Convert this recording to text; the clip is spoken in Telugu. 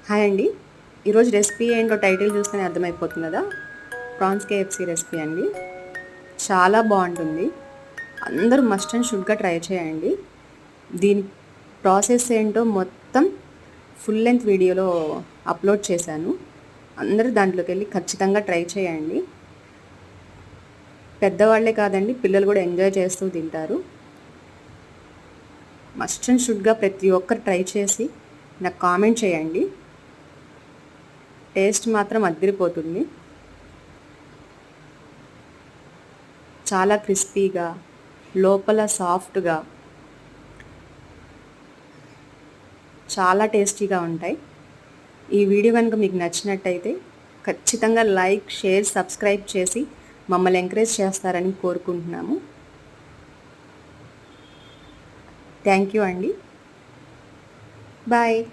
హాయ్ అండి. ఈరోజు రెసిపీ ఏంటో టైటిల్ చూస్తేనే అర్థమైపోతుంది కదా. ప్రాన్స్ కేఎఫ్సీ రెసిపీ అండి. చాలా బాగుంటుంది. అందరూ మస్ట్ అండ్ షుడ్గా ట్రై చేయండి. దీని ప్రాసెస్ ఏంటో మొత్తం ఫుల్ లెంత్ వీడియోలో అప్లోడ్ చేశాను. అందరూ దాంట్లోకి వెళ్ళి ఖచ్చితంగా ట్రై చేయండి. పెద్దవాళ్లే కాదండి, పిల్లలు కూడా ఎంజాయ్ చేస్తూ తింటారు. మస్ట్ అండ్ షుడ్గా ప్రతి ఒక్కరు ట్రై చేసి నాకు కామెంట్ చేయండి. టేస్ట్ మాత్రం అదిరిపోతుంది. చాలా క్రిస్పీగా, లోపల సాఫ్ట్గా, చాలా టేస్టీగా ఉంటాయి. ఈ వీడియో కనుక మీకు నచ్చినట్టయితే ఖచ్చితంగా లైక్, షేర్, సబ్స్క్రైబ్ చేసి మమ్మల్ని ఎంకరేజ్ చేస్తారని కోరుకుంటున్నాము. థ్యాంక్ యూ అండి. బాయ్.